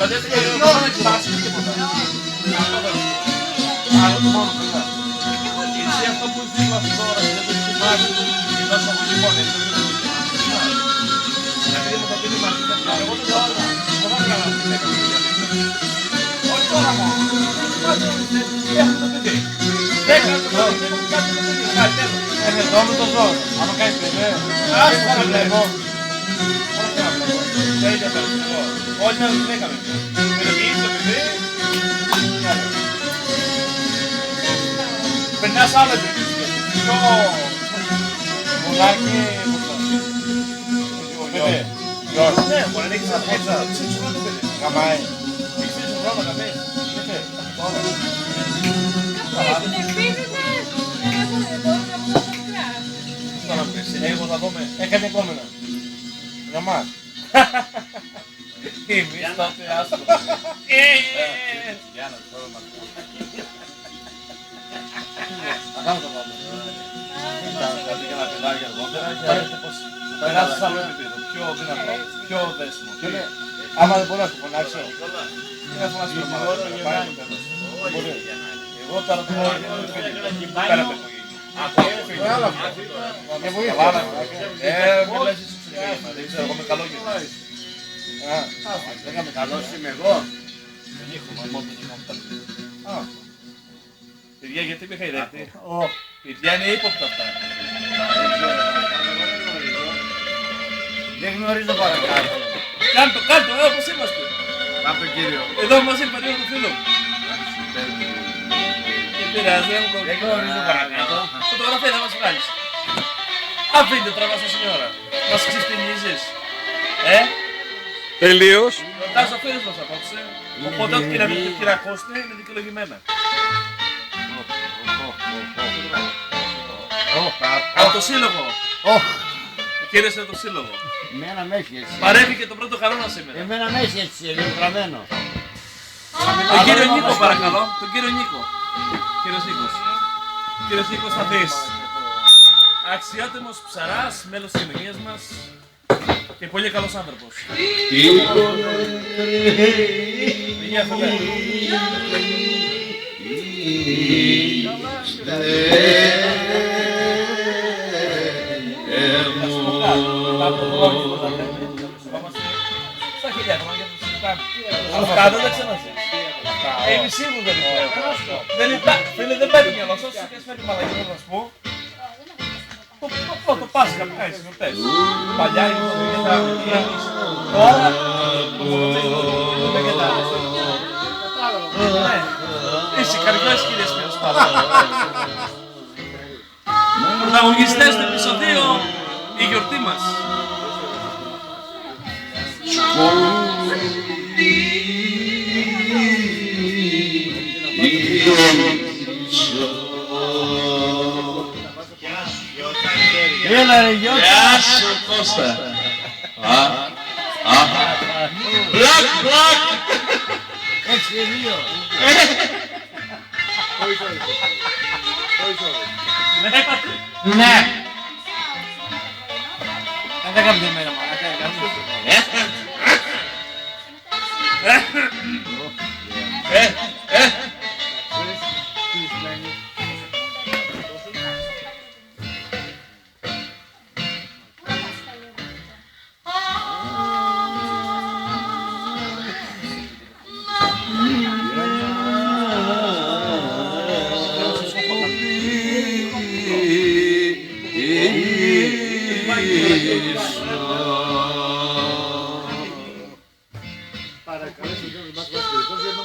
Δηλαδή δεν θα κοιτάξει τίποτα. Άρα το μόνο που είναι. Εσύ αυτό που είσαι δίπλα σου τώρα και δεν το κοιτάς και δώσεις από την μόνη, δεν το κοιτάς. Δηλαδή μου θα πει μαζί τα πιάνε, εγώ δεν θα κάνω. Δεν θα κάνω αυτή την έκανα. Όχι τώρα μόνο. Έχω το παιδί. Δεν κάνω το παιδί, δεν κάνω το παιδί. Κάτι τέλος. Εδώ με το ζώο. Άμα κάνεις παιδί, ας το να βλέπω. Όχι να βλέπω. Δεν είναι αυτό. Όχι να δεν έκαμε. Περιποιείς το παιδί. Περνάς άλλο παιδί. Πιο... Μουλάκι... Γιώργο. Ναι, μπορεί να έχεις ένα ξέρεις χρόνο το παιδί. Γαμάει. Ξέρεις χρόνο να πεις. Δεν θέλει. Τώρα πες, εγώ θα δούμε. Έκανε επόμενα. Γαμάς. Εμείς τότε άστρο. Γιάννα, τώρα μας πω. Θα κάνω το πάμε. Κάτι για να πετάγει αργότερα και αρέσει πως περάσεις άλλο επίπεδο. Πιο δυνατό, πιο δέσιμο. Άμα δεν μπορώ να σου φωνάξω. Δεν θα φωνάξω το μάλλον. Εγώ τώρα το μόνο είναι πέρα από δεν ξέρω, εγώ είμαι καλό γύρω. Δεν καλός είμαι εγώ. Δεν έχω μόνο τον γύρω. Παιδιά, γιατί με χαϊδεύετε. Παιδιά, είναι ύποπτα αυτά. Δεν γνωρίζω παρακάτω. Κάντο, όπως είμαστε. Κάπου τον κύριο. Εδώ μαζί παρήγω το φίλο μου. Δεν πειράζει, δεν έχω πρόβλημα. Δεν γνωρίζω παρακάτω. Φωτογραφία θα μας βγάλεις. Αφήντε τώρα μας τόση ώρα. Μας ξυστηνίζεις. Τελείως. Ρωτάς ο φίλος μας απόψε. Οπότε ό,τι και να μην κυρακώστε είναι δικαιολογημένα. Από το σύλλογο. Κύριε το σύλλογο. Εμένα με έχει έτσι. Παρέχει και τον πρώτο χαρόνα σήμερα. Εμένα με έχει έτσι, λίγο γραμμένο. Τον κύριο Νίκο παρακαλώ. Τον κύριο Νίκο. Κύριος Νίκος θα δεις. Αξιότιμος ψαράς, μέλος της κοινωνίας μας και πολύ καλός άνθρωπος. Γεια φίλε. Στα χιλιάδες, για το συζητάμε. Αυτά δεν τα ξαναζείς. Εμείς σίγουρα δεν υπάρχουν. Φίλε, δεν παίρνει μυαλό σας, και ας φέρει μαλακή να σου πω. Το Πάσχα που κάνεις γιορτές. Παλιά είναι το Χριστούγεννα, τώρα το Μοτζέι δεν πετάνε. Είσαι καρδιός κύριε Σπύρος Παύλου. Πρωταγωνιστές του επεισοδίου, η γιορτή μας. Έλα ρε Γιώργο. Γεια σου Κώστα. Μπλακ. 6-2. Ναι. Δεν κάποια μέρα Παρακαλώ, δεν μας βάζει περιπτώσει για να